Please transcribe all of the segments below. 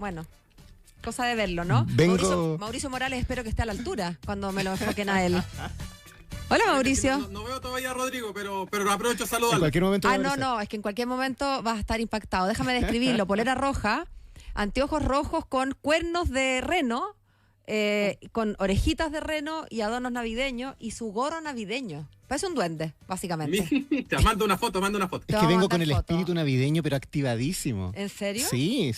bueno, cosa de verlo, ¿no? Mauricio Morales, espero que esté a la altura cuando me lo enfoquen a él. Hola, Mauricio. No veo todavía a Rodrigo, pero aprovecho a saludarlo. En cualquier momento. No, es que en cualquier momento vas a estar impactado. Déjame describirlo. Polera roja, anteojos rojos con cuernos de reno, con orejitas de reno y adornos navideños y su gorro navideño. Parece un duende, básicamente. Manda una foto. Es que vengo con el espíritu navideño, pero activadísimo. ¿En serio? Sí.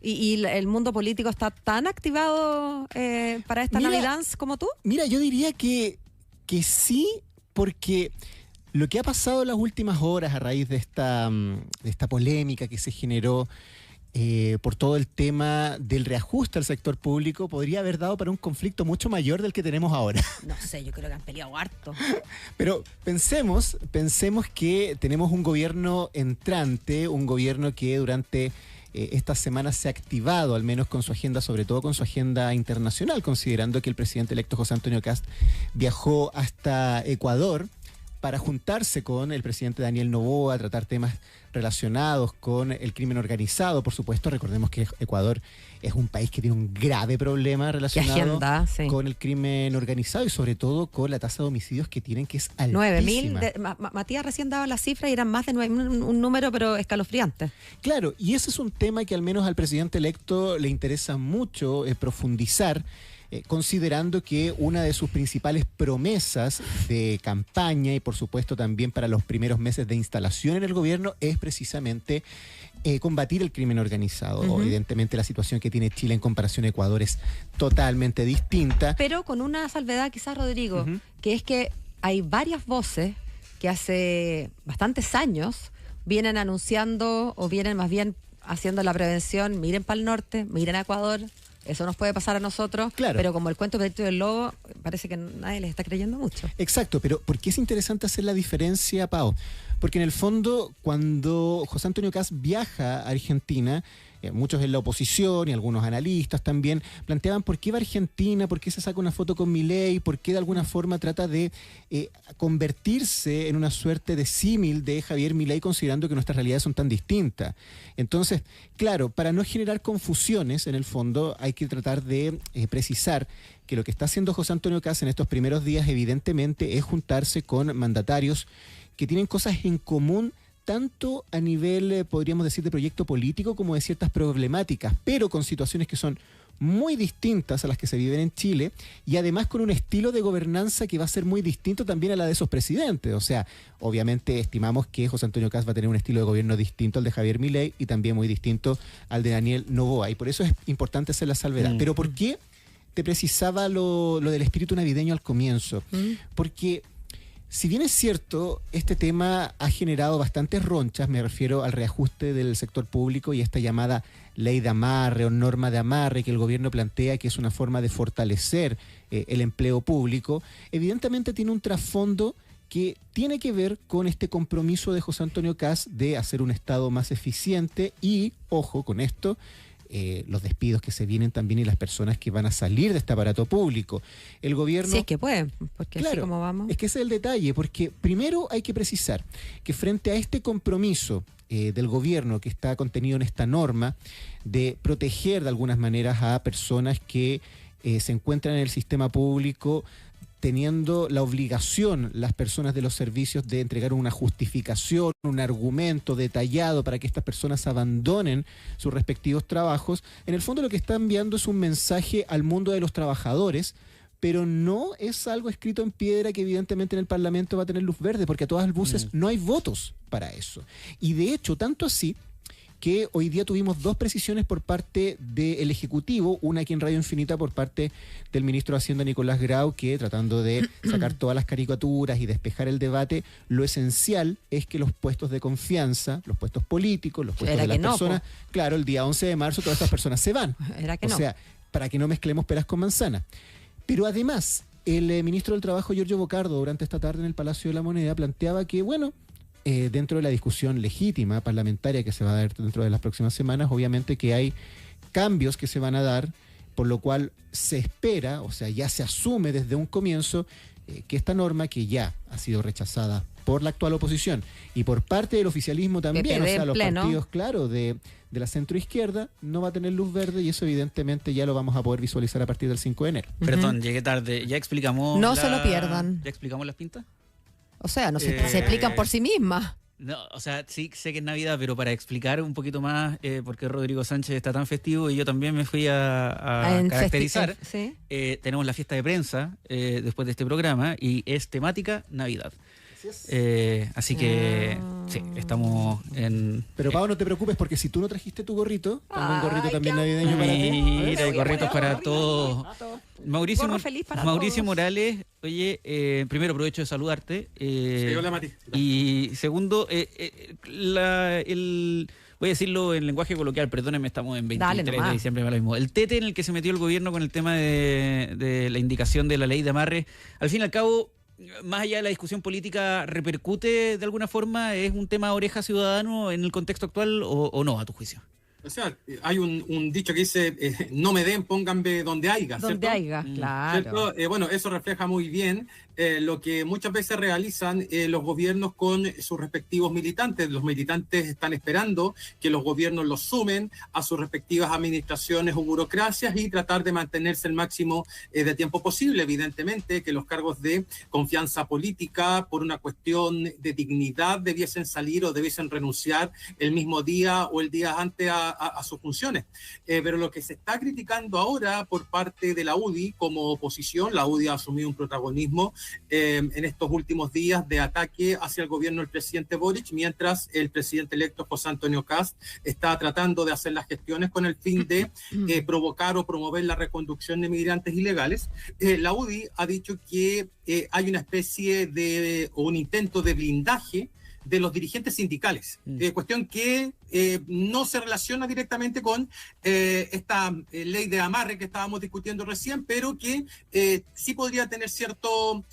¿Y el mundo político está tan activado para esta Navidad como tú? Mira, yo diría que sí, porque lo que ha pasado en las últimas horas a raíz de esta polémica que se generó por todo el tema del reajuste al sector público podría haber dado para un conflicto mucho mayor del que tenemos ahora. No sé, yo creo que han peleado harto. Pero pensemos que tenemos un gobierno entrante, un gobierno que durante estas semanas se ha activado, al menos con su agenda, sobre todo con su agenda internacional, considerando que el presidente electo José Antonio Kast viajó hasta Ecuador para juntarse con el presidente Daniel Noboa, a tratar temas relacionados con el crimen organizado. Por supuesto, recordemos que Ecuador es un país que tiene un grave problema relacionado con el crimen organizado y sobre todo con la tasa de homicidios que tienen, que es altísima. 9.000. Matías recién daba la cifra y eran más de 9.000, un número pero escalofriante. Claro, y ese es un tema que al menos al presidente electo le interesa mucho profundizar, considerando que una de sus principales promesas de campaña y por supuesto también para los primeros meses de instalación en el gobierno es precisamente combatir el crimen organizado. Uh-huh. Evidentemente la situación que tiene Chile en comparación a Ecuador es totalmente distinta. Pero con una salvedad quizás, Rodrigo, uh-huh, que es que hay varias voces que hace bastantes años vienen anunciando o vienen más bien haciendo la prevención, miren para el norte, miren a Ecuador. Eso nos puede pasar a nosotros, claro, pero como el cuento Pedrito del Lobo, parece que nadie les está creyendo mucho. Exacto, pero ¿por qué es interesante hacer la diferencia, Pau? Porque en el fondo, cuando José Antonio Kast viaja a Argentina, muchos en la oposición y algunos analistas también planteaban por qué va a Argentina, por qué se saca una foto con Milei, por qué de alguna forma trata de convertirse en una suerte de símil de Javier Milei, considerando que nuestras realidades son tan distintas. Entonces, claro, para no generar confusiones, en el fondo hay que tratar de precisar que lo que está haciendo José Antonio Kast en estos primeros días evidentemente es juntarse con mandatarios que tienen cosas en común, tanto a nivel, podríamos decir, de proyecto político como de ciertas problemáticas, pero con situaciones que son muy distintas a las que se viven en Chile y además con un estilo de gobernanza que va a ser muy distinto también a la de esos presidentes. O sea, obviamente estimamos que José Antonio Kast va a tener un estilo de gobierno distinto al de Javier Milei y también muy distinto al de Daniel Noboa, y por eso es importante hacer la salvedad. Pero ¿por qué te precisaba lo del espíritu navideño al comienzo? Porque si bien es cierto, este tema ha generado bastantes ronchas, me refiero al reajuste del sector público y esta llamada ley de amarre o norma de amarre que el gobierno plantea que es una forma de fortalecer el empleo público, evidentemente tiene un trasfondo que tiene que ver con este compromiso de José Antonio Kast de hacer un Estado más eficiente y, ojo con esto, los despidos que se vienen también y las personas que van a salir de este aparato público. El gobierno... Sí, es que pueden, porque claro, así como vamos... Es que ese es el detalle, porque primero hay que precisar que frente a este compromiso del gobierno que está contenido en esta norma de proteger de algunas maneras a personas que se encuentran en el sistema público, teniendo la obligación las personas de los servicios de entregar una justificación, un argumento detallado para que estas personas abandonen sus respectivos trabajos, en el fondo lo que está enviando es un mensaje al mundo de los trabajadores, pero no es algo escrito en piedra que evidentemente en el Parlamento va a tener luz verde, porque a todas luces no hay votos para eso. Y de hecho, tanto así que hoy día tuvimos dos precisiones por parte del Ejecutivo, una aquí en Radio Infinita por parte del ministro de Hacienda Nicolás Grau, que tratando de sacar todas las caricaturas y despejar el debate, lo esencial es que los puestos de confianza, los puestos políticos, los puestos de las personas, claro, el día 11 de marzo todas estas personas se van. O sea, para que no mezclemos peras con manzanas. Pero además, el ministro del Trabajo, Giorgio Bocardo, durante esta tarde en el Palacio de la Moneda, planteaba que, bueno, dentro de la discusión legítima parlamentaria que se va a dar dentro de las próximas semanas, obviamente que hay cambios que se van a dar, por lo cual se espera, o sea, ya se asume desde un comienzo que esta norma, que ya ha sido rechazada por la actual oposición y por parte del oficialismo también, PPD o sea, en los pleno. partidos, claro, de la centroizquierda, no va a tener luz verde y eso evidentemente ya lo vamos a poder visualizar a partir del 5 de enero. Perdón, llegué tarde. ¿Ya explicamos? No se lo pierdan. ¿Ya explicamos las pintas? O sea, no se explican por sí mismas. No, o sea, sí sé que es Navidad, pero para explicar un poquito más por qué Rodrigo Sánchez está tan festivo y yo también me fui a caracterizar, Sí. tenemos la fiesta de prensa después de este programa y es temática Navidad. Así que sí, estamos en... Pero Pau, no te preocupes porque si tú no trajiste tu gorrito, tengo un gorrito también navideño para ti. Mira, hay gorritos para todos. Mauricio, Gorro feliz para Mauricio todos. Morales, oye, primero aprovecho de saludarte. Sí, hola, Mati. Y segundo, voy a decirlo en lenguaje coloquial, perdónenme, estamos en 23 Dale de nomás. diciembre, me da lo mismo. El tete en el que se metió el gobierno con el tema de la indicación de la ley de amarre, al fin y al cabo, más allá de la discusión política, ¿repercute de alguna forma? ¿Es un tema oreja ciudadano en el contexto actual o no, a tu juicio? O sea, hay un dicho que dice, no me den, pónganme donde haya, ¿cierto? Donde haya, claro. ¿Cierto? Bueno, eso refleja muy bien lo que muchas veces realizan los gobiernos con sus respectivos militantes. Los militantes están esperando que los gobiernos los sumen a sus respectivas administraciones o burocracias y tratar de mantenerse el máximo de tiempo posible. Evidentemente que los cargos de confianza política por una cuestión de dignidad debiesen salir o debiesen renunciar el mismo día o el día antes a sus funciones. Pero lo que se está criticando ahora por parte de la UDI como oposición, la UDI ha asumido un protagonismo en estos últimos días de ataque hacia el gobierno del presidente Boric, mientras el presidente electo José Antonio Kast está tratando de hacer las gestiones con el fin de provocar o promover la reconducción de migrantes ilegales. La UDI ha dicho que hay una especie de, o un intento de blindaje de los dirigentes sindicales, cuestión que no se relaciona directamente con esta ley de amarre que estábamos discutiendo recién, pero que sí podría tener cierto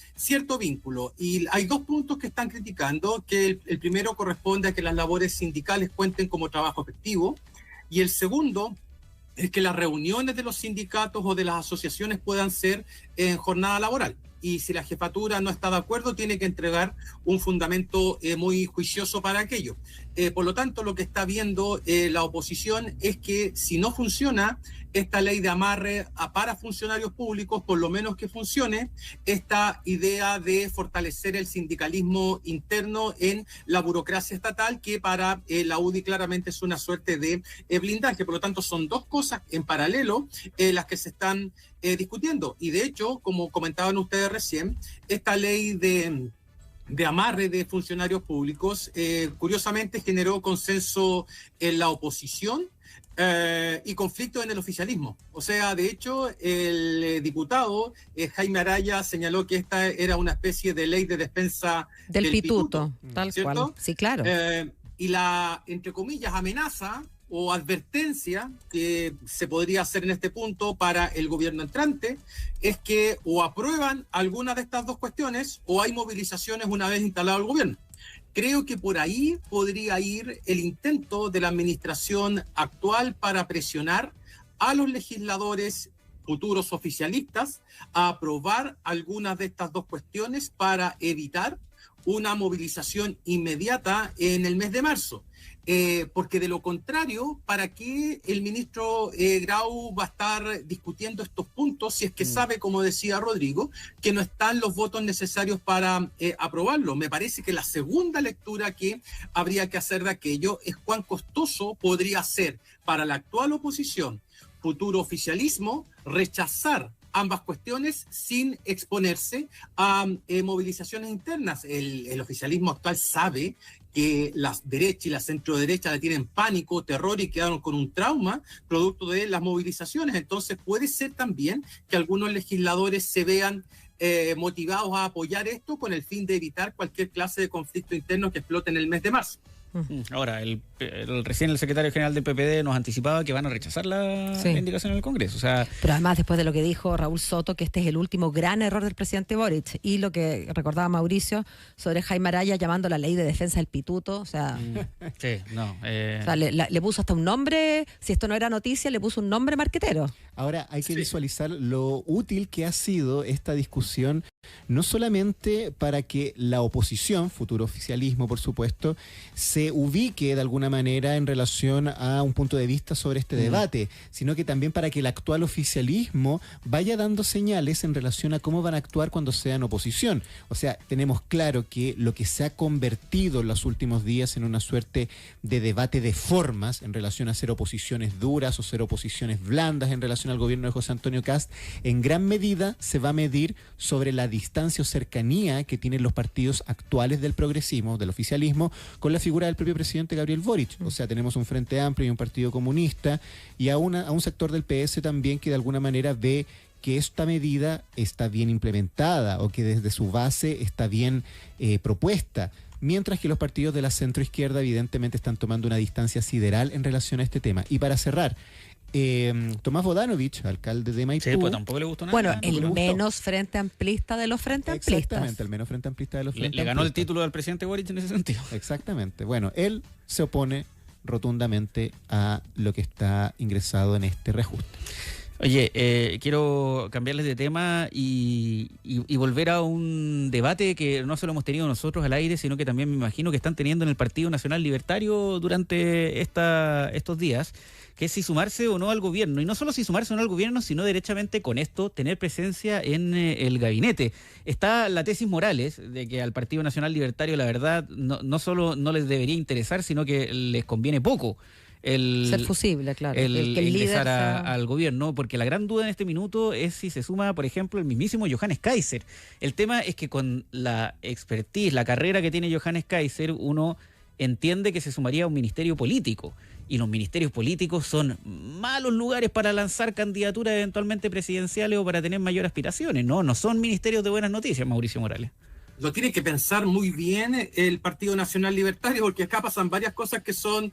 vínculo. Y hay dos puntos que están criticando, que el primero corresponde a que las labores sindicales cuenten como trabajo efectivo, y el segundo es que las reuniones de los sindicatos o de las asociaciones puedan ser en jornada laboral. Y si la jefatura no está de acuerdo, tiene que entregar un fundamento muy juicioso para aquello. Por lo tanto, lo que está viendo la oposición es que si no funciona esta ley de amarre para funcionarios públicos, por lo menos que funcione esta idea de fortalecer el sindicalismo interno en la burocracia estatal, que para la UDI claramente es una suerte de blindaje. Por lo tanto, son dos cosas en paralelo las que se están discutiendo. Y de hecho, como comentaban ustedes recién, esta ley de amarre de funcionarios públicos, curiosamente generó consenso en la oposición y conflicto en el oficialismo. O sea, de hecho, el diputado Jaime Araya señaló que esta era una especie de ley de defensa Del pituto, tal ¿cierto? cual. Sí, claro. Y la, entre comillas, amenaza o advertencia que se podría hacer en este punto para el gobierno entrante es que o aprueban alguna de estas dos cuestiones o hay movilizaciones una vez instalado el gobierno. Creo que por ahí podría ir el intento de la administración actual para presionar a los legisladores futuros oficialistas a aprobar algunas de estas dos cuestiones para evitar una movilización inmediata en el mes de marzo. Porque de lo contrario, ¿para qué el ministro Grau va a estar discutiendo estos puntos si es que sabe, como decía Rodrigo, que no están los votos necesarios para aprobarlo? Me parece que la segunda lectura que habría que hacer de aquello es cuán costoso podría ser para la actual oposición, futuro oficialismo, rechazar ambas cuestiones sin exponerse a movilizaciones internas. El oficialismo actual sabe que la derecha y la centro-derecha la tienen pánico, terror y quedaron con un trauma producto de las movilizaciones. Entonces puede ser también que algunos legisladores se vean motivados a apoyar esto con el fin de evitar cualquier clase de conflicto interno que explote en el mes de marzo. Ahora, recién el secretario general del PPD nos anticipaba que van a rechazar la indicación en el Congreso. O sea, pero además, después de lo que dijo Raúl Soto, que este es el último gran error del presidente Boric, y lo que recordaba Mauricio sobre Jaime Araya llamando la ley de defensa del pituto, o sea, sí, no. O sea, le puso hasta un nombre, si esto no era noticia, le puso un nombre marquetero. Ahora hay que visualizar lo útil que ha sido esta discusión, no solamente para que la oposición, futuro oficialismo por supuesto, se ubique de alguna manera en relación a un punto de vista sobre este debate, sino que también para que el actual oficialismo vaya dando señales en relación a cómo van a actuar cuando sean oposición. O sea, tenemos claro que lo que se ha convertido en los últimos días en una suerte de debate de formas en relación a ser oposiciones duras o ser oposiciones blandas en relación al gobierno de José Antonio Kast, en gran medida se va a medir sobre la distancia o cercanía que tienen los partidos actuales del progresismo, del oficialismo, con la figura del propio presidente Gabriel Boric. O sea, tenemos un Frente Amplio y un Partido Comunista y a un sector del PS también que de alguna manera ve que esta medida está bien implementada o que desde su base está bien propuesta. Mientras que los partidos de la centroizquierda evidentemente están tomando una distancia sideral en relación a este tema. Y para cerrar, Tomás Bodanovich, alcalde de Maipú. Sí, pues tampoco le gustó nada. Bueno, el menos frente amplista de los frente amplistas. Exactamente, el menos frente amplista de los frente le ganó amplistas. el título al presidente Boric en ese sentido. Exactamente. Bueno, él se opone rotundamente a lo que está ingresado en este reajuste. Oye, quiero cambiarles de tema y volver a un debate que no solo hemos tenido nosotros al aire, sino que también me imagino que están teniendo en el Partido Nacional Libertario durante estos días, que es si sumarse o no al gobierno. Y no solo si sumarse o no al gobierno, sino derechamente con esto tener presencia en el gabinete. Está la tesis Morales de que al Partido Nacional Libertario, la verdad, no solo no les debería interesar, sino que les conviene poco ser fusible, claro. El que el ingresar líder sea... al gobierno, porque la gran duda en este minuto es si se suma, por ejemplo, el mismísimo Johannes Kaiser. El tema es que con la expertise, la carrera que tiene Johannes Kaiser, uno entiende que se sumaría a un ministerio político. Y los ministerios políticos son malos lugares para lanzar candidaturas eventualmente presidenciales o para tener mayor aspiraciones. No son ministerios de buenas noticias, Mauricio Morales. Lo tiene que pensar muy bien el Partido Nacional Libertario, porque acá pasan varias cosas que son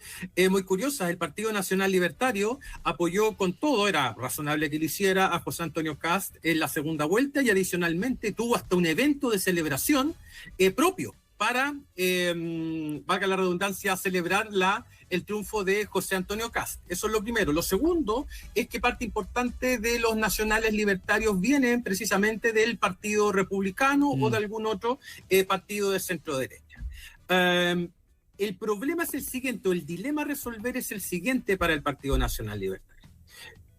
muy curiosas. El Partido Nacional Libertario apoyó con todo, era razonable que lo hiciera, a José Antonio Kast en la segunda vuelta y adicionalmente tuvo hasta un evento de celebración propio para, valga la redundancia, celebrar el triunfo de José Antonio Kast. Eso es lo primero. Lo segundo es que parte importante de los nacionales libertarios vienen precisamente del Partido Republicano o de algún otro partido de centro derecha. El problema es el siguiente, o el dilema a resolver es el siguiente para el Partido Nacional Libertario.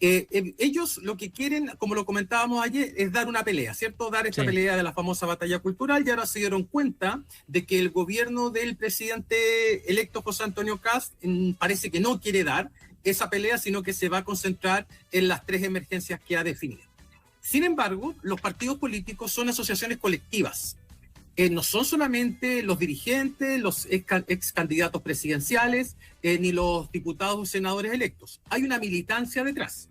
Ellos lo que quieren, como lo comentábamos ayer, es dar una pelea, ¿cierto? Dar esta pelea de la famosa batalla cultural, y ahora se dieron cuenta de que el gobierno del presidente electo José Antonio Kast parece que no quiere dar esa pelea, sino que se va a concentrar en las 3 emergencias que ha definido. Sin embargo, los partidos políticos son asociaciones colectivas. No son solamente los dirigentes, los ex candidatos presidenciales, ni los diputados o senadores electos. Hay una militancia detrás.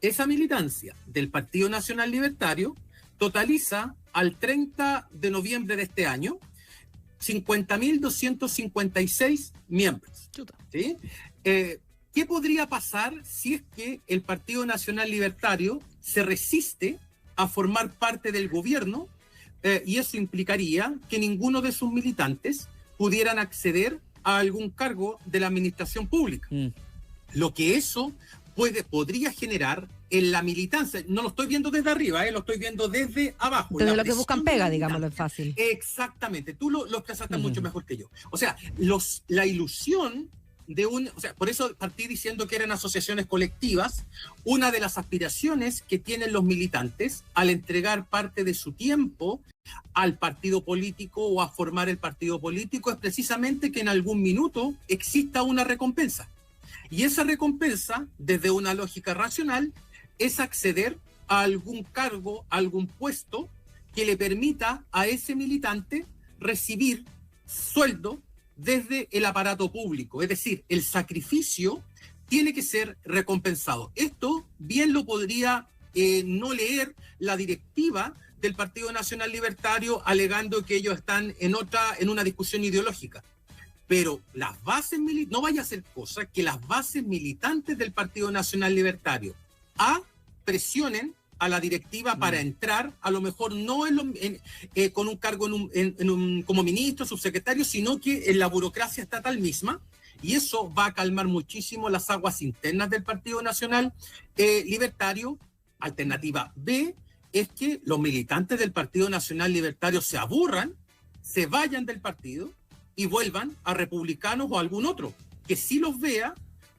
Esa militancia del Partido Nacional Libertario totaliza al 30 de noviembre de este año 50.256 miembros. ¿Sí? ¿Qué podría pasar si es que el Partido Nacional Libertario se resiste a formar parte del gobierno? Y eso implicaría que ninguno de sus militantes pudieran acceder a algún cargo de la administración pública. Lo que eso podría generar en la militancia, no lo estoy viendo desde arriba, lo estoy viendo desde abajo. Desde lo que buscan pega, digámoslo en fácil. Exactamente, tú lo expresaste mucho mejor que yo. O sea, la ilusión o sea, por eso partí diciendo que eran asociaciones colectivas. Una de las aspiraciones que tienen los militantes al entregar parte de su tiempo al partido político o a formar el partido político es precisamente que en algún minuto exista una recompensa. Y esa recompensa, desde una lógica racional, es acceder a algún cargo, a algún puesto que le permita a ese militante recibir sueldo desde el aparato público. Es decir, el sacrificio tiene que ser recompensado. Esto bien lo podría no leer la directiva del Partido Nacional Libertario alegando que ellos están en una discusión ideológica. Pero las bases militantes, no vaya a ser cosa que las bases militantes del Partido Nacional Libertario presionen a la directiva para entrar, a lo mejor no con un cargo como ministro, subsecretario, sino que en la burocracia estatal misma, y eso va a calmar muchísimo las aguas internas del Partido Nacional Libertario. Alternativa B es que los militantes del Partido Nacional Libertario se aburran, se vayan del partido y vuelvan a republicanos o a algún otro, que sí los vea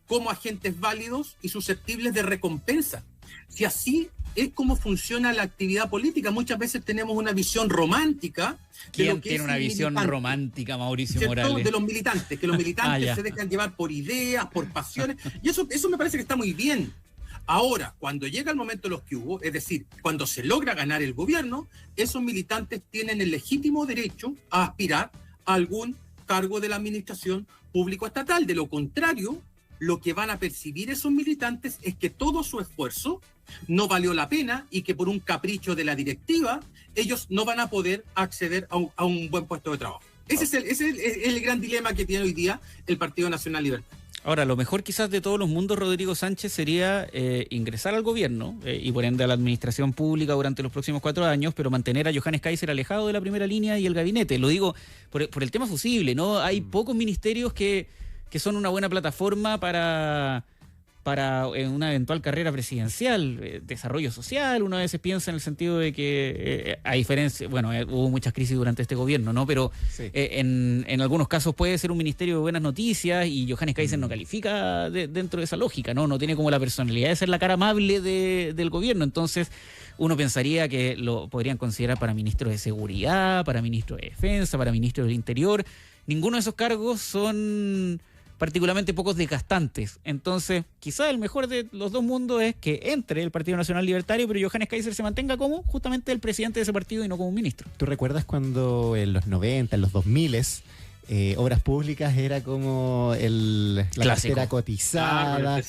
como agentes válidos y susceptibles de recompensa. Si así es como funciona la actividad política, muchas veces tenemos una visión romántica. ¿Quién tiene una visión romántica, Mauricio Morales? De los militantes, que los militantes se dejan llevar por ideas, por pasiones, y eso me parece que está muy bien. Ahora, cuando llega el momento de los que hubo, es decir, cuando se logra ganar el gobierno, esos militantes tienen el legítimo derecho a aspirar a algún cargo de la administración público-estatal. De lo contrario, lo que van a percibir esos militantes es que todo su esfuerzo no valió la pena y que por un capricho de la directiva ellos no van a poder acceder a un buen puesto de trabajo. Ese es el gran dilema que tiene hoy día el Partido Nacional Libertario. Ahora, lo mejor quizás de todos los mundos, Rodrigo Sánchez, sería ingresar al gobierno y por ende a la administración pública durante los próximos 4 años, pero mantener a Johannes Kaiser alejado de la primera línea y el gabinete. Lo digo por el tema fusible, ¿no? Hay pocos ministerios que son una buena plataforma para una eventual carrera presidencial. Desarrollo social, uno a veces piensa en el sentido de que, a diferencia, hubo muchas crisis durante este gobierno, ¿no? Pero sí, en algunos casos puede ser un ministerio de buenas noticias y Johannes Kaiser no califica dentro de esa lógica, ¿no? No tiene como la personalidad de ser la cara amable del gobierno. Entonces, uno pensaría que lo podrían considerar para ministro de Seguridad, para ministro de Defensa, para ministro del Interior. Ninguno de esos cargos son particularmente pocos desgastantes. Entonces, quizá el mejor de los dos mundos es que entre el Partido Nacional Libertario, pero Johannes Kaiser se mantenga como justamente el presidente de ese partido y no como un ministro. ¿Tú recuerdas cuando en los 90, en los 2000, Obras Públicas era como la cartera cotizada?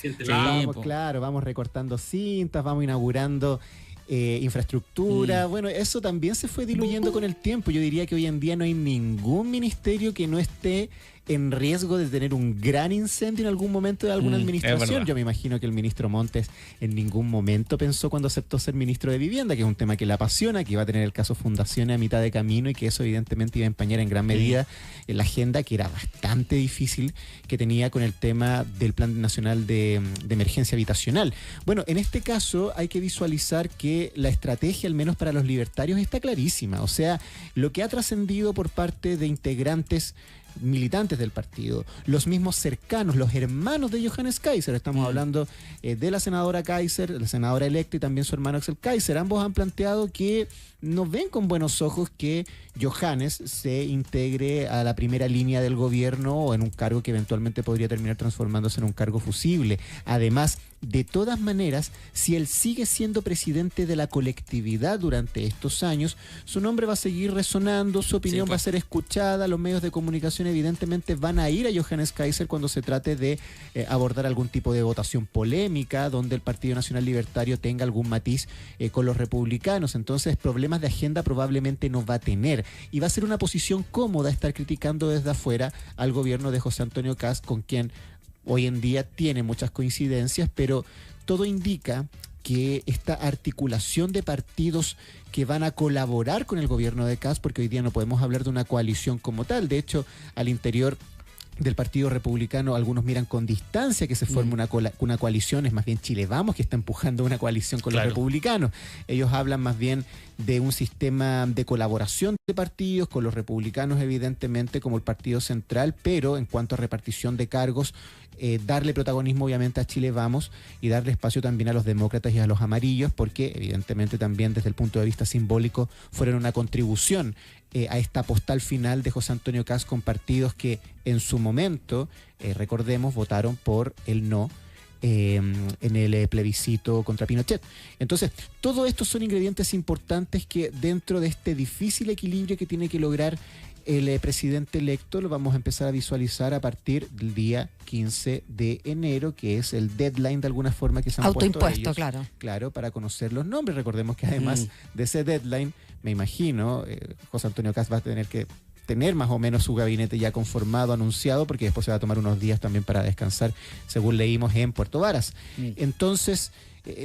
Vamos recortando cintas, vamos inaugurando infraestructura? Bueno, eso también se fue diluyendo con el tiempo. Yo diría que hoy en día no hay ningún ministerio que no esté en riesgo de tener un gran incendio en algún momento de alguna administración. Yo me imagino que el ministro Montes en ningún momento pensó cuando aceptó ser ministro de Vivienda, que es un tema que le apasiona, que iba a tener el caso Fundaciones a mitad de camino y que eso evidentemente iba a empañar en gran medida en la agenda, que era bastante difícil, que tenía con el tema del Plan Nacional de Emergencia Habitacional. Bueno, en este caso hay que visualizar que la estrategia, al menos para los libertarios, está clarísima. O sea, lo que ha trascendido por parte de integrantes militantes del partido, los mismos cercanos, los hermanos de Johannes Kaiser, estamos hablando de la senadora Kaiser, la senadora electa y también su hermano Axel Kaiser, ambos han planteado que no ven con buenos ojos que Johannes se integre a la primera línea del gobierno o en un cargo que eventualmente podría terminar transformándose en un cargo fusible. Además, de todas maneras, si él sigue siendo presidente de la colectividad durante estos años, su nombre va a seguir resonando, su opinión va a ser escuchada, los medios de comunicación evidentemente van a ir a Johannes Kaiser cuando se trate de abordar algún tipo de votación polémica, donde el Partido Nacional Libertario tenga algún matiz con los republicanos. Entonces, problemas de agenda probablemente no va a tener, y va a ser una posición cómoda estar criticando desde afuera al gobierno de José Antonio Kast, con quien hoy en día tiene muchas coincidencias, pero todo indica que esta articulación de partidos que van a colaborar con el gobierno de Kast, porque hoy día no podemos hablar de una coalición como tal. De hecho, al interior del Partido Republicano algunos miran con distancia que se forme una coalición. Es más bien Chile Vamos que está empujando una coalición con los republicanos. Ellos hablan más bien de un sistema de colaboración de partidos con los republicanos, evidentemente, como el partido central, pero en cuanto a repartición de cargos, darle protagonismo obviamente a Chile Vamos y darle espacio también a los demócratas y a los amarillos, porque evidentemente también desde el punto de vista simbólico fueron una contribución a esta postal final de José Antonio Kast con partidos que en su momento, recordemos, votaron por el no en el plebiscito contra Pinochet. Entonces, todo esto son ingredientes importantes que dentro de este difícil equilibrio que tiene que lograr el presidente electo lo vamos a empezar a visualizar a partir del día 15 de enero, que es el deadline de alguna forma que se han puesto ellos, claro, para conocer los nombres. Recordemos que además de ese deadline, me imagino, José Antonio Kast va a tener que tener más o menos su gabinete ya conformado, anunciado, porque después se va a tomar unos días también para descansar, según leímos en Puerto Varas. Entonces,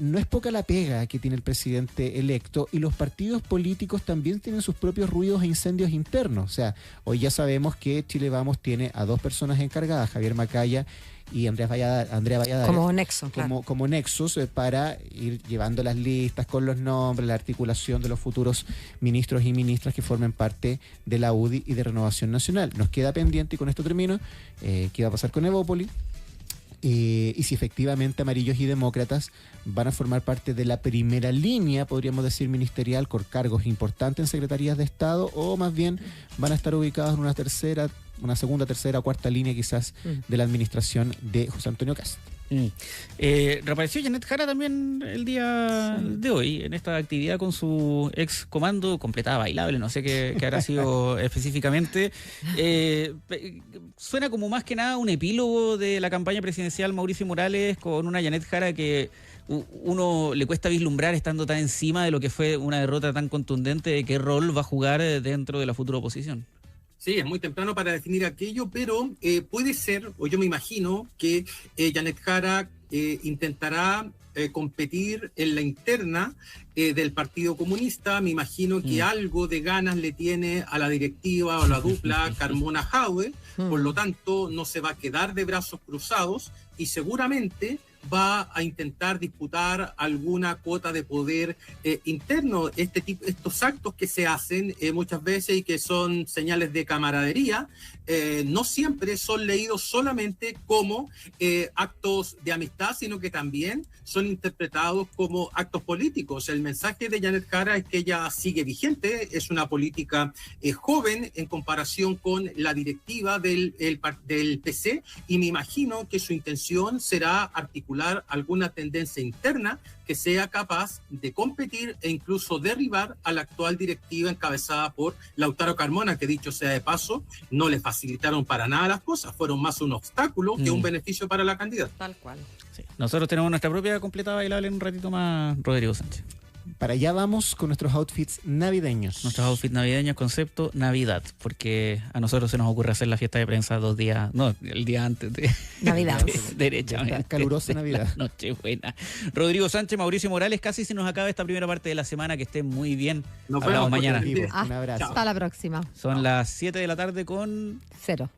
no es poca la pega que tiene el presidente electo, y los partidos políticos también tienen sus propios ruidos e incendios internos. O sea, hoy ya sabemos que Chile Vamos tiene a 2 personas encargadas, Javier Macaya y Andrea Valladares, como nexo, claro. como nexos para ir llevando las listas con los nombres, la articulación de los futuros ministros y ministras que formen parte de la UDI y de Renovación Nacional. Nos queda pendiente, y con esto termino, qué va a pasar con Evópoli, y si efectivamente Amarillos y Demócratas van a formar parte de la primera línea, podríamos decir, ministerial, con cargos importantes en secretarías de Estado, o más bien van a estar ubicados en una segunda, tercera o cuarta línea quizás de la administración de José Antonio Kast. Reapareció Janet Jara también el día de hoy en esta actividad con su ex comando, completada bailable, no sé qué habrá sido específicamente. Suena como más que nada un epílogo de la campaña presidencial Mauricio Morales, con una Janet Jara que uno le cuesta vislumbrar, estando tan encima de lo que fue una derrota tan contundente, de qué rol va a jugar dentro de la futura oposición. Sí, es muy temprano para definir aquello, pero puede ser, o yo me imagino, que Janet Jara intentará competir en la interna del Partido Comunista. Me imagino que algo de ganas le tiene a la directiva o la dupla Carmona-Jadwe, por lo tanto no se va a quedar de brazos cruzados y seguramente va a intentar disputar alguna cuota de poder interno. Estos actos que se hacen muchas veces y que son señales de camaradería, no siempre son leídos solamente como actos de amistad, sino que también son interpretados como actos políticos. El mensaje de Janet Jara es que ella sigue vigente, es una política joven en comparación con la directiva del PC, y me imagino que su intención será articular alguna tendencia interna que sea capaz de competir e incluso derribar a la actual directiva encabezada por Lautaro Carmona, que dicho sea de paso, no le facilitaron para nada las cosas, fueron más un obstáculo que un beneficio para la candidata. Tal cual. Sí. Nosotros tenemos nuestra propia completada bailable en un ratito más, Rodrigo Sánchez. Para allá vamos con nuestros outfits navideños. Nuestros outfits navideños, concepto Navidad, porque a nosotros se nos ocurre hacer la fiesta de prensa 2 días, no, el día antes de Navidad. Derechamente. Calurosa Navidad. Nochebuena. Rodrigo Sánchez, Mauricio Morales, casi se nos acaba esta primera parte de la semana. Que estén muy bien. Nos Hablamos vemos mañana. Un abrazo. Hasta la próxima. Son las 7 de la tarde con 0.